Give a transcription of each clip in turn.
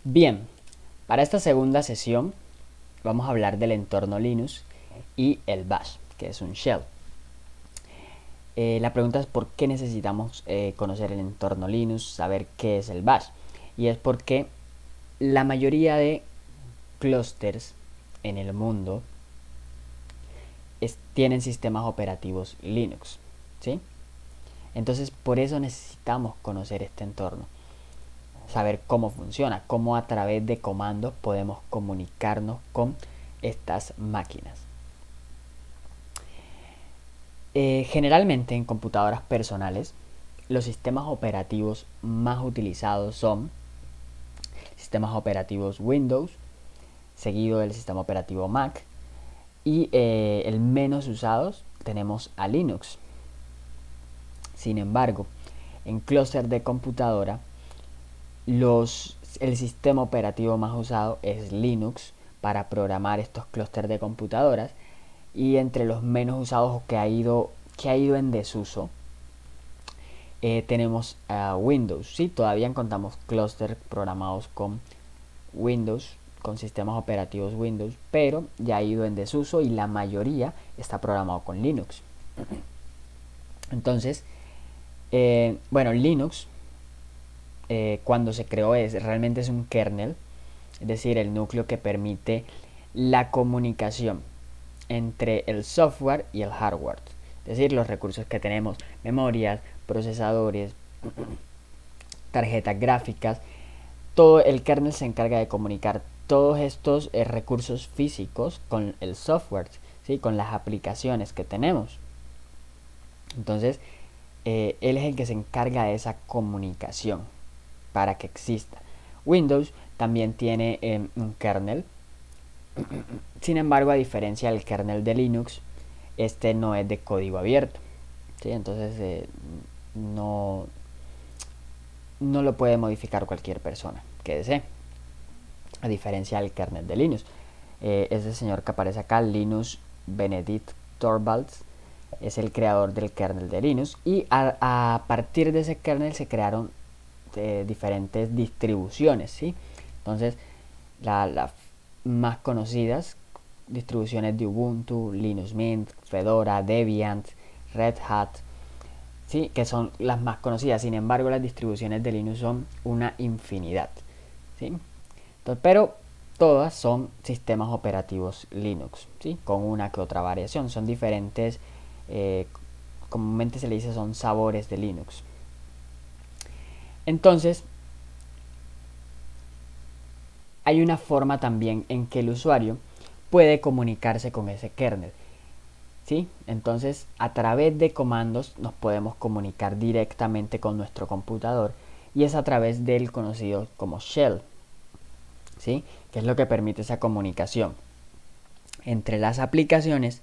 Bien, para esta segunda sesión vamos a hablar del entorno Linux y el Bash, que es un shell. La pregunta es por qué necesitamos conocer el entorno Linux, saber qué es el Bash. Y es porque la mayoría de clústeres en el mundo tienen sistemas operativos Linux, ¿sí? Entonces por eso necesitamos conocer este entorno, saber cómo funciona, cómo a través de comandos podemos comunicarnos con estas máquinas. Generalmente en computadoras personales, los sistemas operativos más utilizados son sistemas operativos Windows, seguido del sistema operativo Mac, y el menos usados tenemos a Linux. Sin embargo, en clúster de computadora, el sistema operativo más usado es Linux para programar estos clústeres de computadoras, y entre los menos usados que ha ido en desuso tenemos Windows. Sí, todavía encontramos clústeres programados con Windows, con sistemas operativos Windows, pero ya ha ido en desuso y la mayoría está programado con Linux. Entonces, bueno, Linux cuando se creó realmente es un kernel, es decir, el núcleo que permite la comunicación entre el software y el hardware, es decir, los recursos que tenemos, memorias, procesadores, tarjetas gráficas. Todo el kernel se encarga de comunicar todos estos recursos físicos con el software, ¿sí? Con las aplicaciones que tenemos. Entonces, él es el que se encarga de esa comunicación para que exista. Windows también tiene un kernel. Sin embargo, a diferencia del kernel de Linux, este no es de código abierto, ¿sí? Entonces no lo puede modificar cualquier persona que desee, a diferencia del kernel de Linux. Ese señor que aparece acá, Linus Benedict Torvalds, es el creador del kernel de Linux, y a partir de ese kernel se crearon diferentes distribuciones, ¿sí? Entonces, las más conocidas distribuciones de Ubuntu, Linux Mint, Fedora, Debian, Red Hat, ¿sí? Que son las más conocidas. Sin embargo, las distribuciones de Linux son una infinidad, ¿sí? Entonces, pero todas son sistemas operativos Linux, ¿sí? Con una que otra variación. Son diferentes, comúnmente se le dice son sabores de Linux. Entonces, hay una forma también en que el usuario puede comunicarse con ese kernel, ¿sí? Entonces, a través de comandos nos podemos comunicar directamente con nuestro computador, y es a través del conocido como shell, ¿sí? Que es lo que permite esa comunicación entre las aplicaciones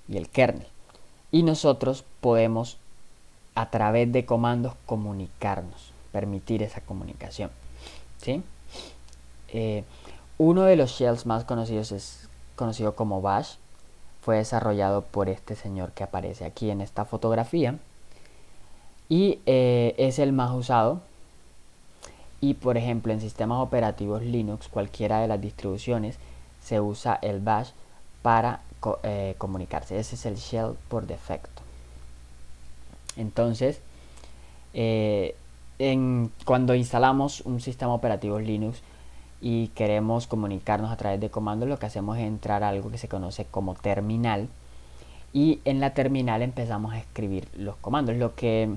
y el kernel. Y nosotros podemos a través de comandos comunicarnos, permitir esa comunicación, ¿sí? Eh, Uno de los shells más conocidos es conocido como Bash. Fue desarrollado por este señor que aparece aquí en esta fotografía, y es el más usado. Y por ejemplo, en sistemas operativos Linux, cualquiera de las distribuciones, se usa el Bash para comunicarse. Ese es el shell por defecto. Entonces, cuando instalamos un sistema operativo Linux y queremos comunicarnos a través de comandos, lo que hacemos es entrar a algo que se conoce como terminal, y en la terminal empezamos a escribir los comandos. Lo que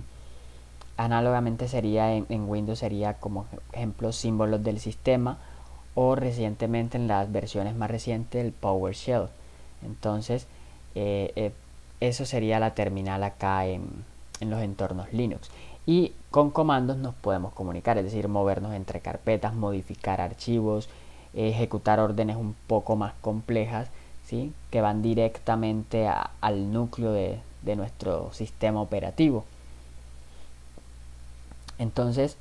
análogamente sería en Windows sería como ejemplo símbolos del sistema, o recientemente en las versiones más recientes el PowerShell. Entonces eso sería la terminal acá en los entornos Linux, y con comandos nos podemos comunicar, es decir, movernos entre carpetas, modificar archivos, ejecutar órdenes un poco más complejas, ¿sí? Que van directamente al núcleo de nuestro sistema operativo. Entonces,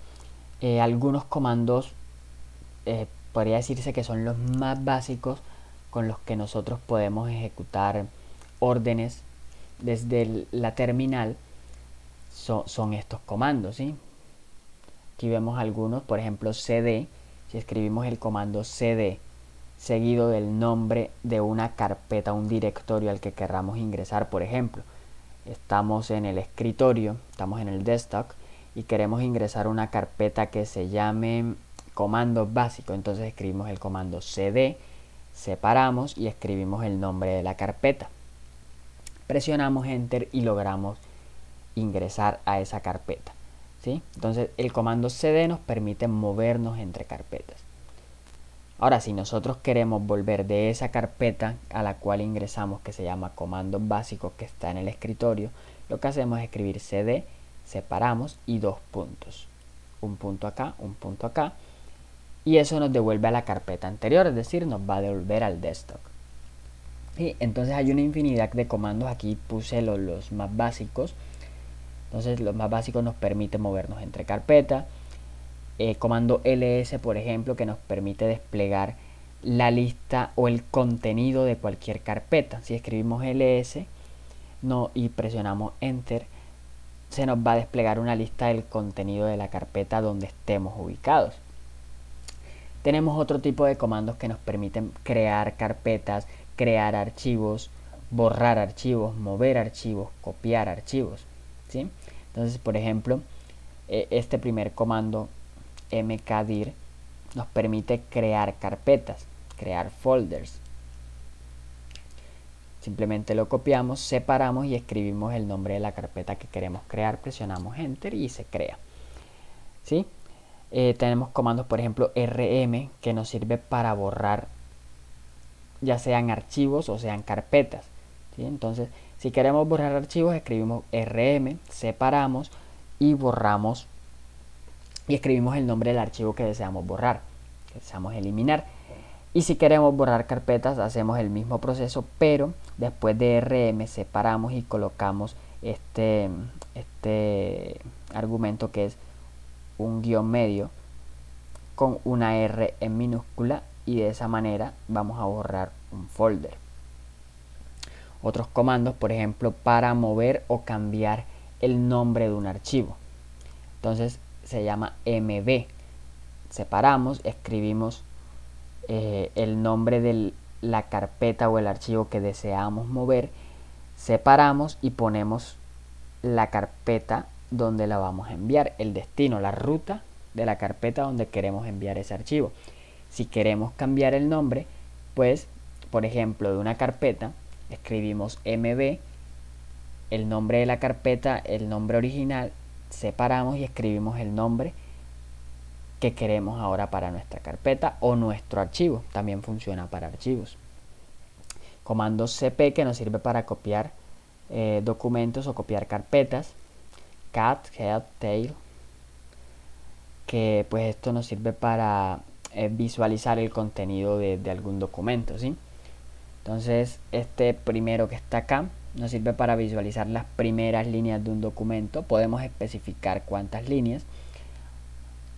algunos comandos podría decirse que son los más básicos con los que nosotros podemos ejecutar órdenes desde la terminal. Son estos comandos, ¿sí? Aquí vemos algunos, por ejemplo cd, si escribimos el comando cd seguido del nombre de una carpeta, un directorio al que querramos ingresar, por ejemplo, estamos en el escritorio, estamos en el desktop y queremos ingresar una carpeta que se llame comandos básicos, entonces escribimos el comando cd, separamos y escribimos el nombre de la carpeta. Presionamos enter y logramos ingresar a esa carpeta, ¿sí? Entonces el comando cd nos permite movernos entre carpetas. Ahora, si nosotros queremos volver de esa carpeta a la cual ingresamos, que se llama comandos básicos, que está en el escritorio, lo que hacemos es escribir cd, separamos y dos puntos. Un punto acá, y eso nos devuelve a la carpeta anterior, es decir, nos va a devolver al desktop. Y entonces hay una infinidad de comandos, aquí puse los más básicos. Entonces los más básicos nos permiten movernos entre carpetas. Comando ls, por ejemplo, que nos permite desplegar la lista o el contenido de cualquier carpeta. Si escribimos ls y presionamos enter, se nos va a desplegar una lista del contenido de la carpeta donde estemos ubicados. Tenemos otro tipo de comandos que nos permiten crear carpetas, crear archivos, borrar archivos, mover archivos, copiar archivos, ¿sí? Entonces, por ejemplo, este primer comando mkdir nos permite crear carpetas, crear folders. Simplemente lo copiamos, separamos y escribimos el nombre de la carpeta que queremos crear, presionamos enter y se crea, ¿sí? Tenemos comandos, por ejemplo, rm, que nos sirve para borrar ya sean archivos o sean carpetas, ¿sí? Entonces, si queremos borrar archivos, escribimos rm, separamos y borramos y escribimos el nombre del archivo que deseamos borrar, que deseamos eliminar. Y si queremos borrar carpetas, hacemos el mismo proceso, pero después de rm separamos y colocamos este argumento que es un guión medio con una R en minúscula, y de esa manera vamos a borrar un folder. Otros comandos, por ejemplo, para mover o cambiar el nombre de un archivo. Entonces se llama mv. Separamos, escribimos el nombre de la carpeta o el archivo que deseamos mover, separamos y ponemos la carpeta donde la vamos a enviar, el destino, la ruta de la carpeta donde queremos enviar ese archivo. Si queremos cambiar el nombre, pues, por ejemplo, de una carpeta, escribimos mv, el nombre de la carpeta, el nombre original, separamos y escribimos el nombre que queremos ahora para nuestra carpeta o nuestro archivo. También funciona para archivos. Comando cp, que nos sirve para copiar documentos o copiar carpetas. Cat, head, tail, que pues esto nos sirve para visualizar el contenido de algún documento, ¿sí? Entonces este primero que está acá nos sirve para visualizar las primeras líneas de un documento. Podemos especificar cuántas líneas.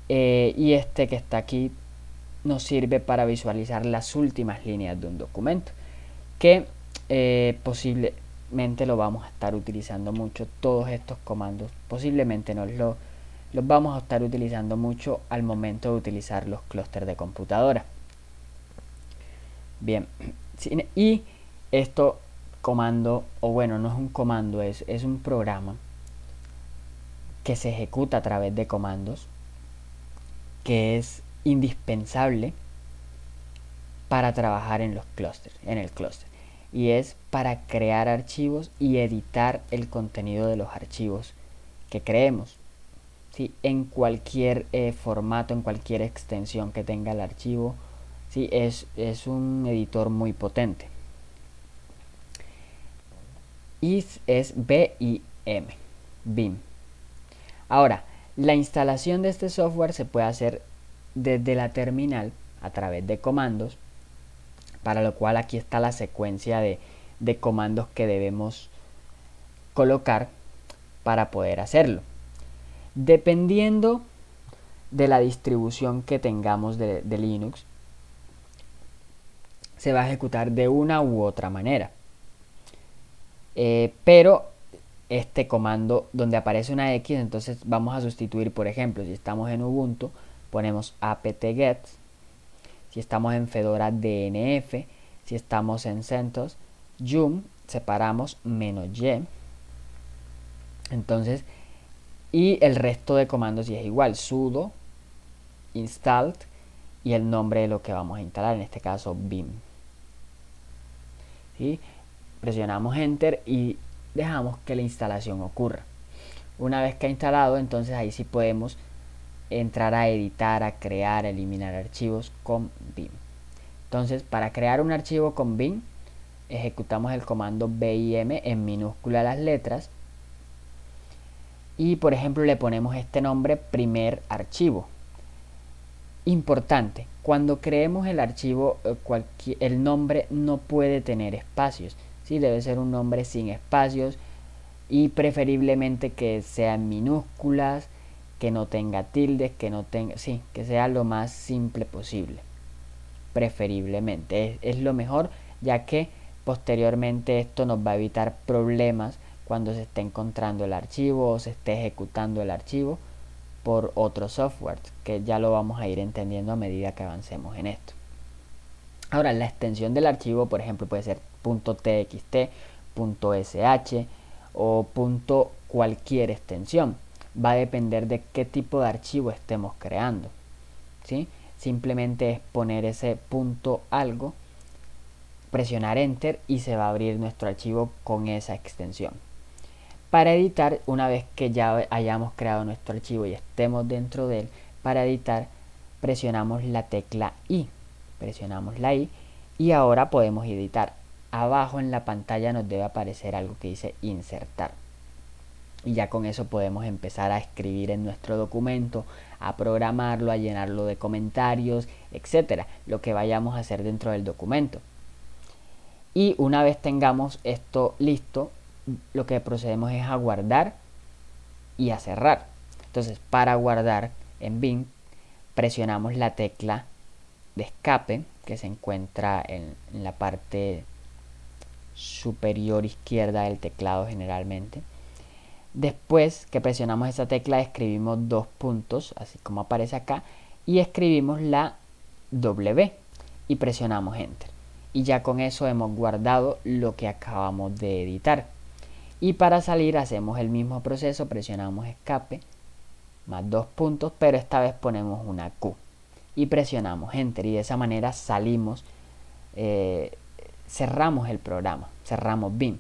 Y este que está aquí nos sirve para visualizar las últimas líneas de un documento, que posiblemente lo vamos a estar utilizando mucho. Todos estos comandos posiblemente los vamos a estar utilizando mucho al momento de utilizar los clústeres de computadora. Bien, y esto comando, o bueno, no es un comando, es un programa que se ejecuta a través de comandos, que es indispensable para trabajar en los clústeres, en el clúster, y es para crear archivos y editar el contenido de los archivos que creemos, ¿sí? En cualquier formato, en cualquier extensión que tenga el archivo, ¿sí? Es un editor muy potente. Y es BIM. Ahora, la instalación de este software se puede hacer desde la terminal a través de comandos, para lo cual aquí está la secuencia de comandos que debemos colocar para poder hacerlo. Dependiendo de la distribución que tengamos de Linux, se va a ejecutar de una u otra manera. Pero este comando donde aparece una X, entonces vamos a sustituir, por ejemplo, si estamos en Ubuntu, ponemos apt-get Si estamos en Fedora, DNF. Si estamos en CentOS, yum, separamos -y. Entonces, y el resto de comandos sí es igual, sudo installed y el nombre de lo que vamos a instalar, en este caso Vim. ¿Sí? Presionamos enter y dejamos que la instalación ocurra. Una vez que ha instalado, entonces ahí sí podemos entrar a editar, a crear, a eliminar archivos con Vim. Entonces, para crear un archivo con Vim, ejecutamos el comando vim en minúscula las letras y, por ejemplo, le ponemos este nombre, primer archivo. Importante, cuando creemos el archivo, el nombre no puede tener espacios, ¿sí? Debe ser un nombre sin espacios y preferiblemente que sea en minúsculas, que no tenga tildes, que no tenga, sí, que sea lo más simple posible. Preferiblemente es lo mejor, ya que posteriormente esto nos va a evitar problemas cuando se esté encontrando el archivo o se esté ejecutando el archivo por otro software, que ya lo vamos a ir entendiendo a medida que avancemos en esto. Ahora, la extensión del archivo, por ejemplo, puede ser .txt, .sh o cualquier extensión. Va a depender de qué tipo de archivo estemos creando, ¿sí? Simplemente es poner ese punto algo, presionar enter y se va a abrir nuestro archivo con esa extensión. Para editar, una vez que ya hayamos creado nuestro archivo y estemos dentro de él, para editar presionamos la tecla I. Presionamos la I y ahora podemos editar. Abajo en la pantalla nos debe aparecer algo que dice insertar. Y ya con eso podemos empezar a escribir en nuestro documento, a programarlo, a llenarlo de comentarios, etcétera, lo que vayamos a hacer dentro del documento. Y una vez tengamos esto listo, lo que procedemos es a guardar y a cerrar. Entonces, para guardar en Vim, presionamos la tecla de escape que se encuentra en la parte superior izquierda del teclado generalmente. Después que presionamos esa tecla, escribimos dos puntos, así como aparece acá, y escribimos la W y presionamos enter. Y ya con eso hemos guardado lo que acabamos de editar. Y para salir hacemos el mismo proceso, presionamos escape, más dos puntos, pero esta vez ponemos una Q. Y presionamos enter y de esa manera salimos, cerramos el programa, cerramos Vim.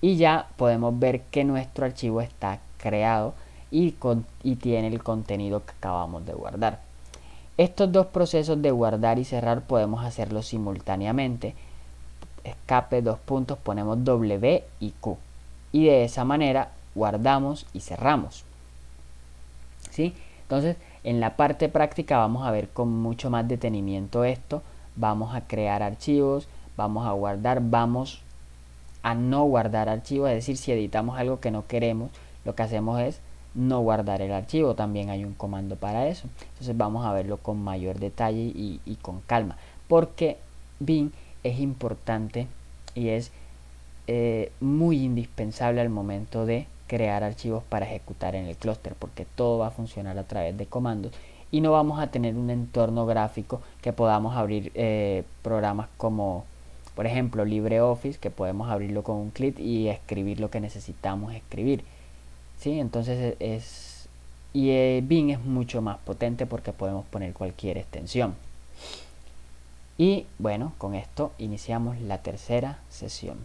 Y ya podemos ver que nuestro archivo está creado y tiene el contenido que acabamos de guardar. Estos dos procesos de guardar y cerrar podemos hacerlos simultáneamente. Escape, dos puntos, ponemos W y Q. Y de esa manera guardamos y cerramos. ¿Sí? Entonces, en la parte práctica vamos a ver con mucho más detenimiento esto. Vamos a crear archivos, vamos a guardar, vamos a no guardar archivos. Es decir, si editamos algo que no queremos, lo que hacemos es no guardar el archivo. También hay un comando para eso. Entonces vamos a verlo con mayor detalle y con calma, porque Vim es importante y es muy indispensable al momento de crear archivos para ejecutar en el clúster, porque todo va a funcionar a través de comandos y no vamos a tener un entorno gráfico que podamos abrir programas como, por ejemplo, LibreOffice, que podemos abrirlo con un clic y escribir lo que necesitamos escribir. ¿Sí? Entonces Vim es mucho más potente porque podemos poner cualquier extensión. Y bueno, con esto iniciamos la tercera sesión.